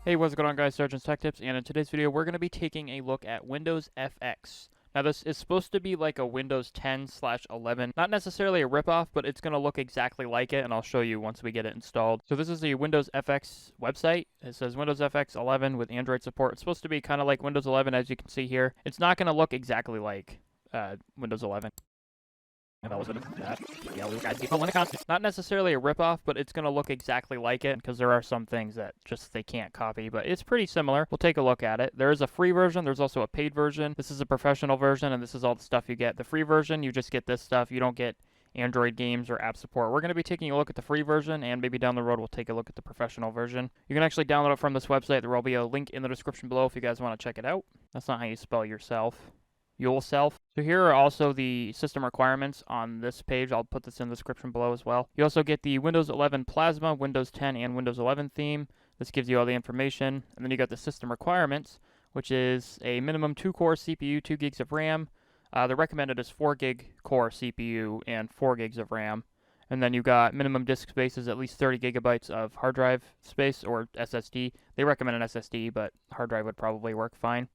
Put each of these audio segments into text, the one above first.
Hey, what's going on, guys? SargeantsTechTips, and in today's video we're going to be taking a look at Windowsfx. Now this is supposed to be like a Windows 10/11, not necessarily a ripoff, but it's going to look exactly like it, and I'll show you once we get it installed. So this is the Windowsfx website. It says Windowsfx 11 with Android support. It's supposed to be kind of like Windows 11, as you can see here. It's not going to look exactly like Windows 11. And I was going to do that. Yeah, we got people when it comes. It's not necessarily a ripoff, but it's going to look exactly like it because there are some things that just they can't copy, but it's pretty similar. We'll take a look at it. There is a free version. There's also a paid version. This is a professional version, and this is all the stuff you get. The free version, you just get this stuff. You don't get Android games or app support. We're going to be taking a look at the free version, and maybe down the road we'll take a look at the professional version. You can actually download it from this website. There will be a link in the description below if you guys want to check it out. That's not how you spell yourself. Yourself. So here are also the system requirements on this page. I'll put this in the description below as well. You also get the Windows 11 Plasma, Windows 10, and Windows 11 theme. This gives you all the information. And then you got the system requirements, which is a minimum 2-core CPU, 2 gigs of RAM. The recommended is 4 gig core CPU and 4 gigs of RAM. And then you got minimum disk space is at least 30 gigabytes of hard drive space or SSD. They recommend an SSD, but hard drive would probably work fine.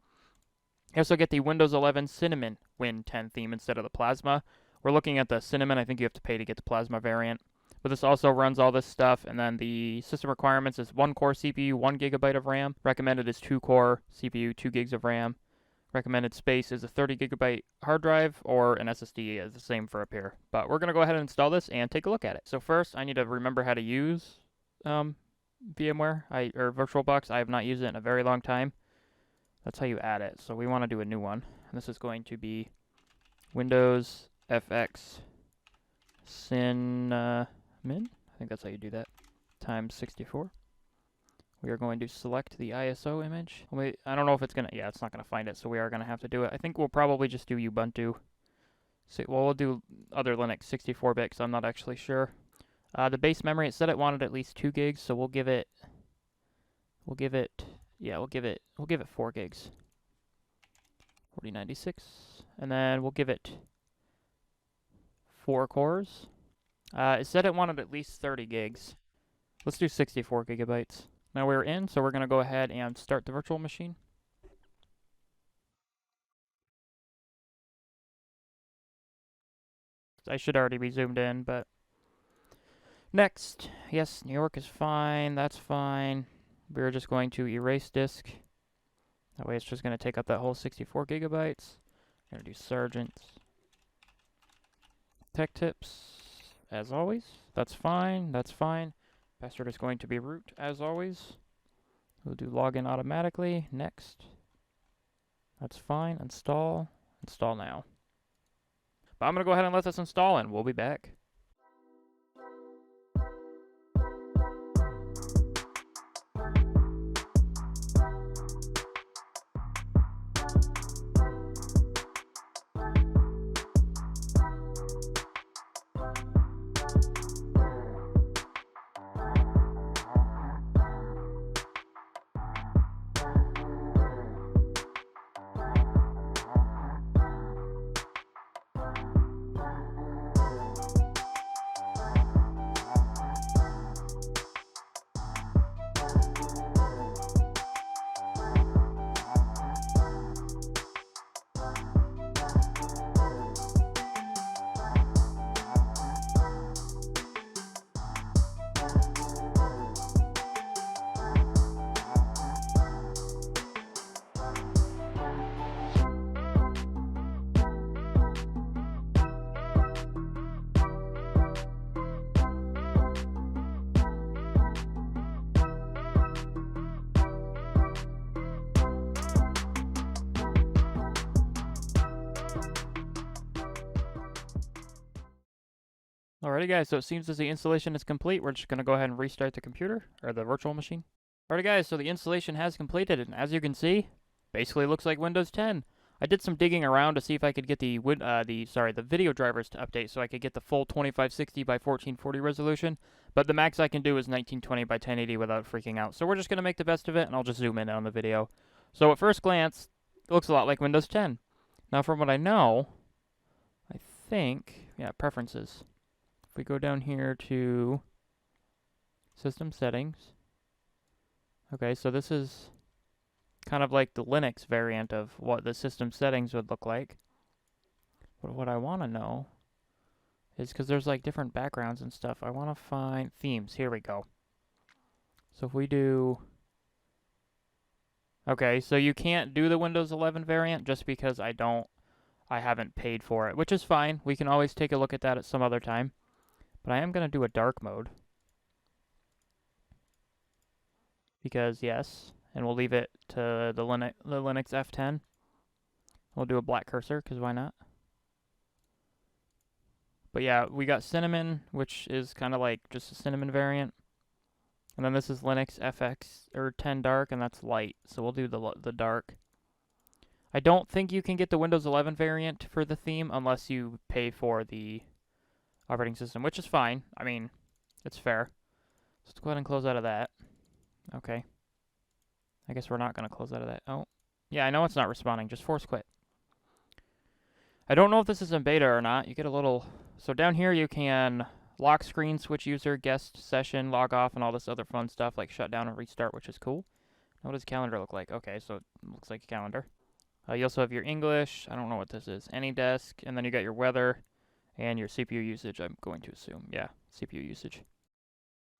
You also get the Windows 11 Cinnamon Win10 theme instead of the Plasma. We're looking at the Cinnamon. I think you have to pay to get the Plasma variant. But this also runs all this stuff. And then the system requirements is 1-core CPU, 1 gigabyte of RAM. Recommended is 2-core CPU, 2 gigs of RAM. Recommended space is a 30 gigabyte hard drive or an SSD, is the same for up here. But we're going to go ahead and install this and take a look at it. So first, I need to remember how to use VMware or VirtualBox. I have not used it in a very long time. That's how you add it. So we want to do a new one. And this is going to be Windowsfx Cinnamon. I think that's how you do that. Times 64. We are going to select the ISO image. Wait, I don't know if it's going to... Yeah, it's not going to find it, so we are going to have to do it. I think we'll probably just do Ubuntu. Well, we'll do other Linux 64-bit, because I'm not actually sure. The base memory, it said it wanted at least 2 gigs, so we'll give it... Yeah, we'll give it 4 gigs. 4096. And then we'll give it 4 cores. It said it wanted at least 30 gigs. Let's do 64 gigabytes. Now we're in, so we're going to go ahead and start the virtual machine. I should already be zoomed in, but... Next. Yes, New York is fine. That's fine. We're just going to erase disk. That way it's just going to take up that whole 64 gigabytes. I'm going to do SargeantsTechTips, as always. That's fine, that's fine. Password is going to be root, as always. We'll do login automatically. Next. That's fine. Install. Install now. But I'm going to go ahead and let this install, and we'll be back. Alrighty guys, so it seems as the installation is complete, we're just going to go ahead and restart the computer, or the virtual machine. Alrighty guys, so the installation has completed, and as you can see, basically looks like Windows 10. I did some digging around to see if I could get the video drivers to update so I could get the full 2560 by 1440 resolution, but the max I can do is 1920 by 1080 without freaking out. So we're just going to make the best of it, and I'll just zoom in on the video. So at first glance, it looks a lot like Windows 10. Now from what I know, I think, yeah, preferences. We go down here to System Settings, Okay, so this is kind of like the Linux variant of what the system settings would look like. But what I want to know is, because there's like different backgrounds and stuff, I want to find themes. Here we go. So if we do... Okay, so you can't do the Windows 11 variant just because I haven't paid for it, which is fine. We can always take a look at that at some other time. But I am going to do a dark mode. Because yes, and we'll leave it to the Linux F10. We'll do a black cursor, because why not? But yeah, we got Cinnamon, which is kind of like just a Cinnamon variant. And then this is Linux FX, or 10 dark, and that's light. So we'll do the dark. I don't think you can get the Windows 11 variant for the theme unless you pay for the operating system, which is fine. I mean, it's fair. So let's go ahead and close out of that. Okay. I guess we're not going to close out of that. Oh, yeah, I know it's not responding. Just force quit. I don't know if this is in beta or not. You get a little... So down here you can lock screen, switch user, guest, session, log off, and all this other fun stuff like shut down and restart, which is cool. Now what does calendar look like? Okay, so it looks like a calendar. You also have your English. I don't know what this is. AnyDesk, and then you got your weather and your CPU usage, I'm going to assume. Yeah, CPU usage.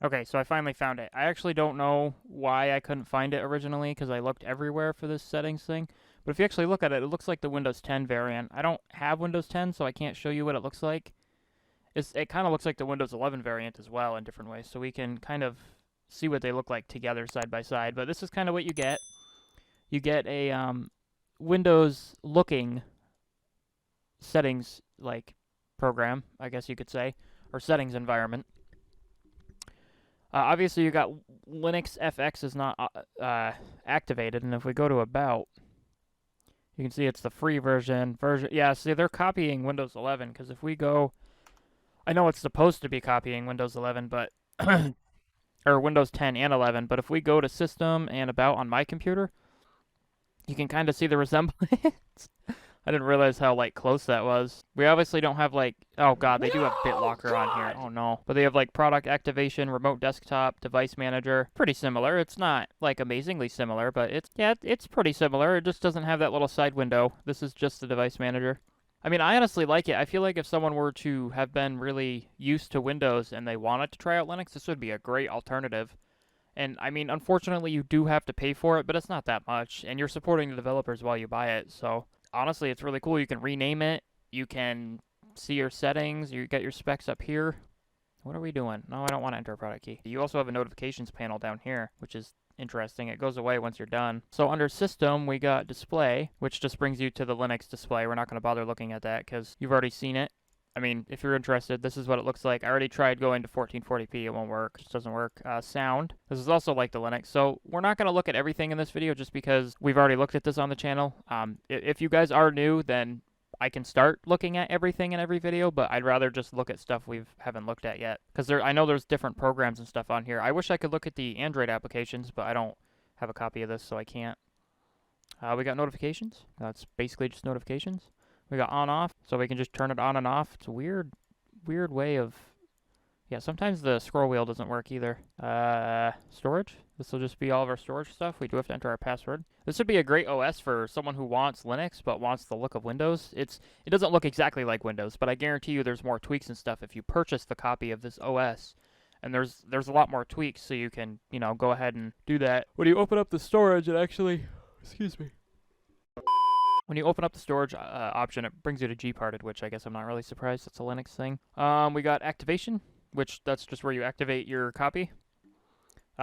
Okay, so I finally found it. I actually don't know why I couldn't find it originally, because I looked everywhere for this settings thing. But if you actually look at it, it looks like the Windows 10 variant. I don't have Windows 10, so I can't show you what it looks like. It kind of looks like the Windows 11 variant as well in different ways, so we can kind of see what they look like together side by side. But this is kind of what you get. You get a Windows-looking settings like program, I guess you could say, or settings environment. Obviously, you got Linux FX is not activated, and if we go to About, you can see it's the free version. Yeah, see, they're copying Windows 11, because if we go... I know it's supposed to be copying Windows 11, but... or Windows 10 and 11, but if we go to System and About on my computer, you can kind of see the resemblance. I didn't realize how, like, close that was. We obviously don't have, like... Oh, God, they do have BitLocker on here. Oh, no. But they have, like, product activation, remote desktop, device manager. Pretty similar. It's not, like, amazingly similar, but it's pretty similar. It just doesn't have that little side window. This is just the device manager. I mean, I honestly like it. I feel like if someone were to have been really used to Windows and they wanted to try out Linux, this would be a great alternative. And, I mean, unfortunately, you do have to pay for it, but it's not that much. And you're supporting the developers while you buy it, so... Honestly, it's really cool. You can rename it. You can see your settings. You get your specs up here. What are we doing? No, I don't want to enter a product key. You also have a notifications panel down here, which is interesting. It goes away once you're done. So under System, we got Display, which just brings you to the Linux display. We're not going to bother looking at that because you've already seen it. I mean, if you're interested, this is what it looks like. I already tried going to 1440p. It won't work. It just doesn't work. Sound. This is also like the Linux. So we're not going to look at everything in this video just because we've already looked at this on the channel. If you guys are new, then I can start looking at everything in every video, but I'd rather just look at stuff we haven't looked at yet. Because I know there's different programs and stuff on here. I wish I could look at the Android applications, but I don't have a copy of this, so I can't. We got notifications. That's basically just notifications. We got on-off, so we can just turn it on and off. It's a weird way of... Yeah, sometimes the scroll wheel doesn't work either. Storage. This will just be all of our storage stuff. We do have to enter our password. This would be a great OS for someone who wants Linux but wants the look of Windows. It doesn't look exactly like Windows, but I guarantee you there's more tweaks and stuff if you purchase the copy of this OS. And there's a lot more tweaks, so you can, you know, go ahead and do that. When you open up the storage, it actually... Excuse me. When you open up the storage option, it brings you to gparted, which I guess I'm not really surprised. It's a Linux thing. We got activation, which that's just where you activate your copy.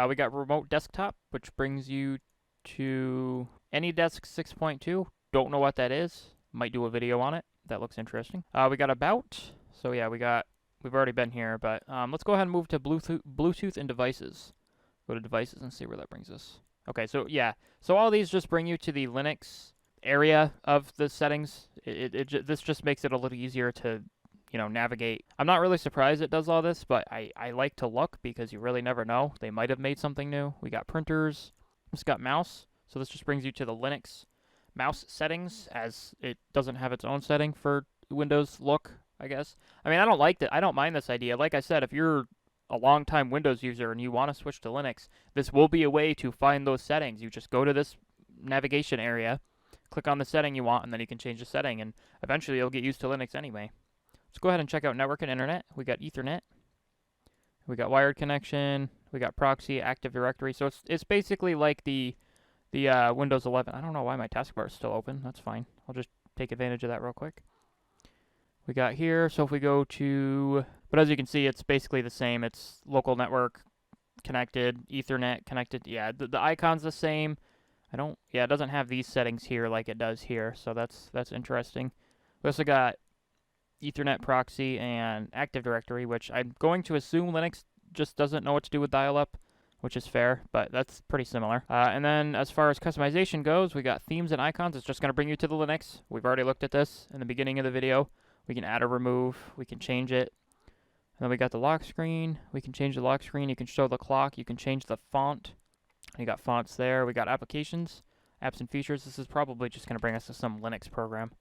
We got remote desktop, which brings you to AnyDesk 6.2. Don't know what that is. Might do a video on it. That looks interesting. We got About. So yeah, we've already been here, but let's go ahead and move to Bluetooth and devices. Go to devices and see where that brings us. Okay, so yeah. So all these just bring you to the Linux area of the settings. This just makes it a little easier to, you know, navigate. I'm not really surprised it does all this, but I like to look because you really never know. They might have made something new. We got printers. It's got mouse. So this just brings you to the Linux mouse settings, as it doesn't have its own setting for Windows look, I guess. I mean, I don't mind this idea. Like I said, if you're a long-time Windows user and you want to switch to Linux, this will be a way to find those settings. You just go to this navigation area, click on the setting you want, and then you can change the setting, and eventually you'll get used to Linux anyway. Let's go ahead and check out network and internet. We got Ethernet, we got wired connection, we got proxy, Active Directory. So it's basically like the Windows 11. I don't know why my taskbar is still open. That's fine. I'll just take advantage of that real quick. We got here, so if we go to, but as you can see, it's basically the same. It's local network connected, Ethernet connected. Yeah, the icon's the same. It doesn't have these settings here like it does here, so that's interesting. We also got Ethernet proxy and Active Directory, which I'm going to assume Linux just doesn't know what to do with dial-up, which is fair, but that's pretty similar. And then as far as customization goes, we got themes and icons. It's just going to bring you to the Linux. We've already looked at this in the beginning of the video. We can add or remove. We can change it. And then we got the lock screen. We can change the lock screen. You can show the clock. You can change the font. You got fonts there. We got applications, apps and features. This is probably just going to bring us to some Linux program.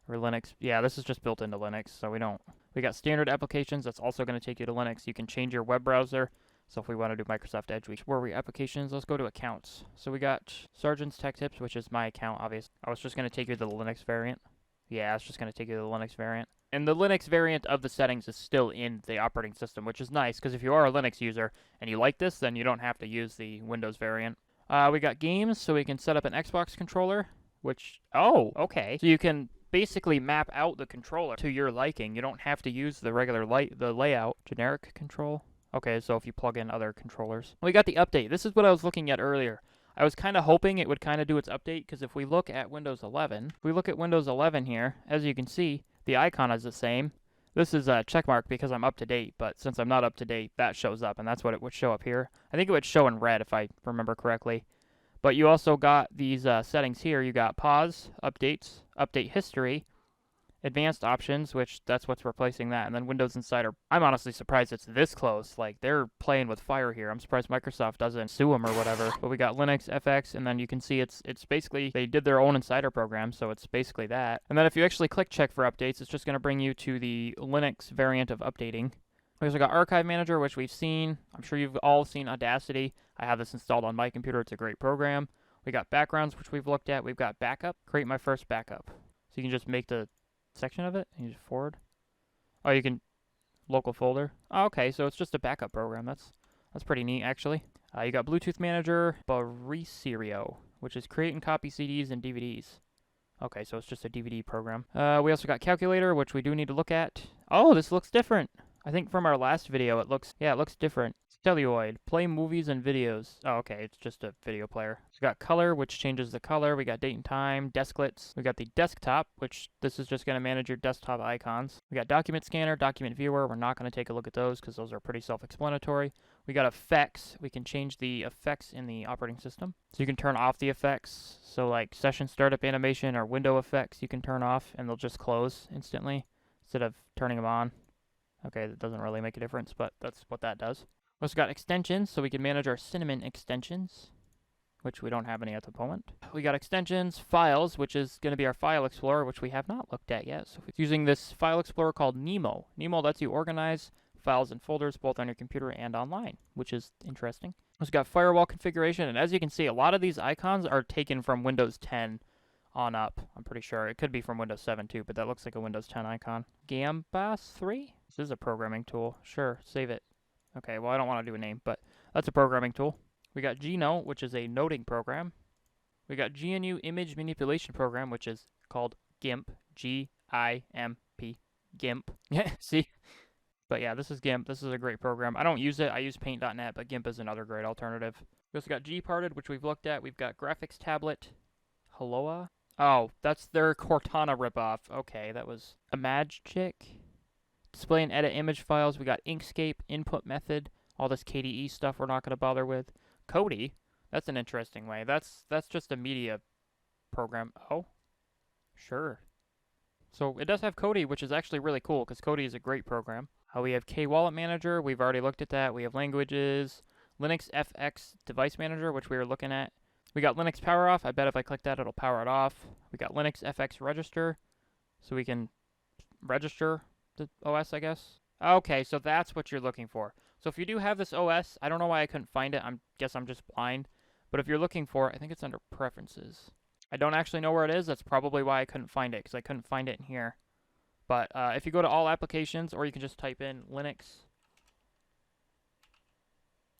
Or Linux. Yeah, this is just built into Linux, so we got standard applications. That's also going to take you to Linux. You can change your web browser. So if we want to do Microsoft Edge, where are we applications? Let's go to accounts. So we got SargeantsTechTips, which is my account, obviously. I was just going to take you to the Linux variant. Yeah, it's just going to take you to the Linux variant. And the Linux variant of the settings is still in the operating system, which is nice, because if you are a Linux user and you like this, then you don't have to use the Windows variant. We got games, so we can set up an Xbox controller, which, oh, okay. So you can basically map out the controller to your liking. You don't have to use the regular the layout. Generic control. Okay, so if you plug in other controllers. We got the update. This is what I was looking at earlier. I was kind of hoping it would kind of do its update, because if we look at Windows 11, here, as you can see, the icon is the same. This is a check mark because I'm up to date, but since I'm not up to date, that shows up, and that's what it would show up here. I think it would show in red if I remember correctly. But you also got these settings here. You got pause, updates, update history, advanced options, which that's what's replacing that, and then Windows Insider. I'm honestly surprised it's this close. Like, they're playing with fire here. I'm surprised Microsoft doesn't sue them or whatever. But we got Linux, FX, and then you can see it's basically, they did their own Insider program, so it's basically that. And then if you actually click check for updates, it's just going to bring you to the Linux variant of updating. We also got Archive Manager, which we've seen. I'm sure you've all seen Audacity. I have this installed on my computer. It's a great program. We got Backgrounds, which we've looked at. We've got Backup. Create my first backup. So you can just make the section of it and you just forward. Oh, you can local folder. Oh, okay, so it's just a backup program. That's pretty neat, actually. You got Bluetooth Manager, Baricerio, which is create and copy CDs and DVDs. Okay, so it's just a DVD program. We also got Calculator, which we do need to look at. Oh, this looks different. I think from our last video, it looks different. Celluloid, play movies and videos. Oh, okay, it's just a video player. So we got color, which changes the color. We got date and time, desklets. We got the desktop, which this is just going to manage your desktop icons. We got document scanner, document viewer. We're not going to take a look at those because those are pretty self-explanatory. We got effects. We can change the effects in the operating system. So you can turn off the effects. So like session startup animation or window effects, you can turn off and they'll just close instantly instead of turning them on. Okay, that doesn't really make a difference, but that's what that does. We also got extensions, so we can manage our Cinnamon extensions, which we don't have any at the moment. We got extensions, files, which is going to be our file explorer, which we have not looked at yet. So it's using this file explorer called Nemo. Nemo lets you organize files and folders both on your computer and online, which is interesting. We also got firewall configuration, and as you can see, a lot of these icons are taken from Windows 10 on up. I'm pretty sure. It could be from Windows 7 too, but that looks like a Windows 10 icon. Gambas 3? This is a programming tool. Sure, save it. Okay, well, I don't want to do a name, but that's a programming tool. We got Gnote, which is a noting program. We got GNU Image Manipulation Program, which is called GIMP. G-I-M-P. GIMP. Yeah, see? But yeah, this is GIMP. This is a great program. I don't use it. I use Paint.net, but GIMP is another great alternative. We also got Gparted, which we've looked at. We've got Graphics Tablet. Helloa? Oh, that's their Cortana ripoff. Okay, that was a Magic. Display and edit image files. We got Inkscape, input method, all this KDE stuff we're not going to bother with. Kodi, that's an interesting way. That's just a media program. Oh, sure. So it does have Kodi, which is actually really cool because Kodi is a great program. We have K-Wallet Manager. We've already looked at that. We have languages. Windowsfx Device Manager, which we were looking at. We got Linux Power Off. I bet if I click that, it'll power it off. We got Windowsfx Register, so we can register the OS, I guess. Okay, so that's what you're looking for. So if you do have this OS, I don't know why I couldn't find it. Guess I'm just blind. But if you're looking for it, I think it's under Preferences. I don't actually know where it is. That's probably why I couldn't find it, because I couldn't find it in here. But if you go to All Applications, or you can just type in Linux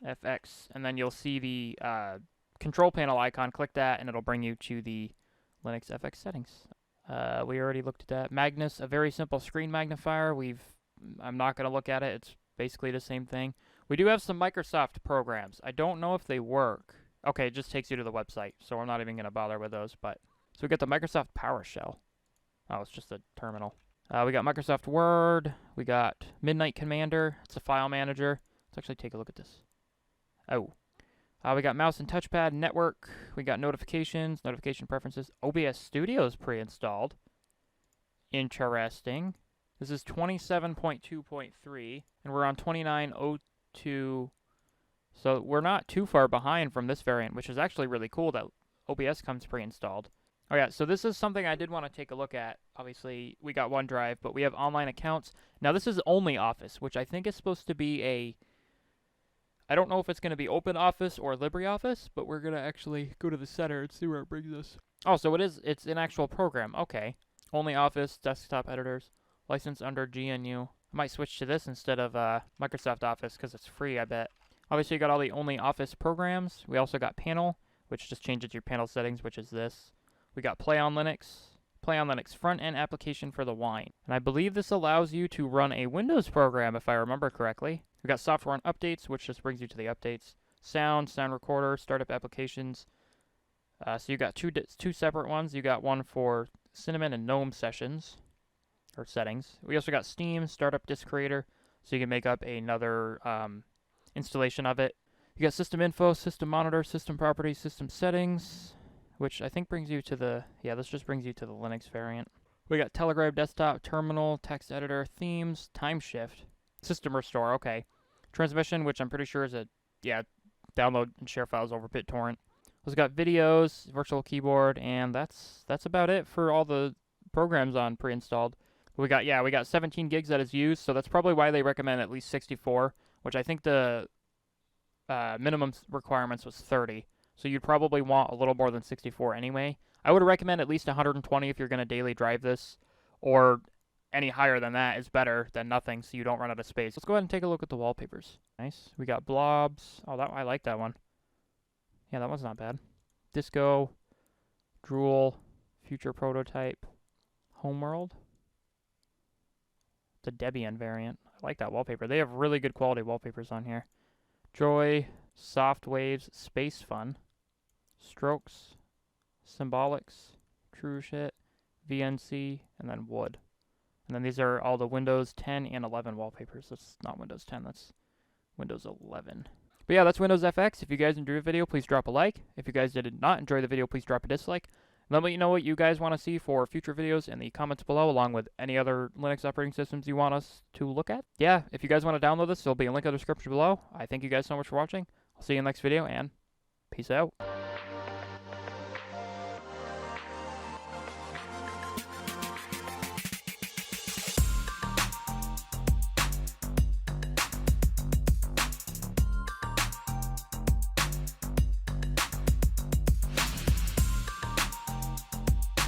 FX, and then you'll see the control panel icon. Click that, and it'll bring you to the Linux FX settings. We already looked at that. Magnus, a very simple screen magnifier. I'm not going to look at it. It's basically the same thing. We do have some Microsoft programs. I don't know if they work. Okay, it just takes you to the website, so we're not even going to bother with those. But so we got the Microsoft PowerShell. Oh, it's just a terminal. We got Microsoft Word. We got Midnight Commander. It's a file manager. Let's actually take a look at this. Oh. We got mouse and touchpad, network. We got notifications, notification preferences. OBS Studio is pre-installed. Interesting. This is 27.2.3, and we're on 29.02. So we're not too far behind from this variant, which is actually really cool that OBS comes pre-installed. Oh yeah, so this is something I did want to take a look at. Obviously, we got OneDrive, but we have online accounts. Now this is only Office, which I think is supposed to be I don't know if it's going to be OpenOffice or LibreOffice, but we're going to actually go to the center and see where it brings us. Oh, so it's an actual program. Okay. Only Office, desktop editors, licensed under GNU. I might switch to this instead of Microsoft Office because it's free, I bet. Obviously, you got all the only Office programs. We also got Panel, which just changes your panel settings, which is this. We got Play on Linux front-end application for the Wine. And I believe this allows you to run a Windows program, if I remember correctly. We got software and updates, which just brings you to the updates. Sound recorder, startup applications. So you got two separate ones. You got one for Cinnamon and GNOME sessions, or settings. We also got Steam, startup disk creator, so you can make up another installation of it. You got system info, system monitor, system properties, system settings, which I think brings you to this just brings you to the Linux variant. We got Telegram desktop, terminal, text editor, themes, time shift, system restore, okay. Transmission, which I'm pretty sure is download and share files over BitTorrent. We've got videos, virtual keyboard, and that's about it for all the programs on pre-installed. We got 17 gigs that is used, so that's probably why they recommend at least 64, which I think the minimum requirements was 30. So you'd probably want a little more than 64 anyway. I would recommend at least 120 if you're going to daily drive this, or any higher than that is better than nothing, so you don't run out of space. Let's go ahead and take a look at the wallpapers. Nice. We got blobs. Oh, I like that one. Yeah, that one's not bad. Disco, Drool, Future Prototype, Homeworld. The Debian variant. I like that wallpaper. They have really good quality wallpapers on here. Joy, Soft Waves, Space Fun, Strokes, Symbolics, True Shit, VNC, and then Wood. And then these are all the Windows 10 and 11 wallpapers. That's not Windows 10, that's Windows 11. But yeah, that's Windows FX. If you guys enjoyed the video, please drop a like. If you guys did not enjoy the video, please drop a dislike. Let me know what you guys want to see for future videos in the comments below, along with any other Linux operating systems you want us to look at. Yeah, if you guys want to download this, there'll be a link in the description below. I thank you guys so much for watching. I'll see you in the next video, and peace out.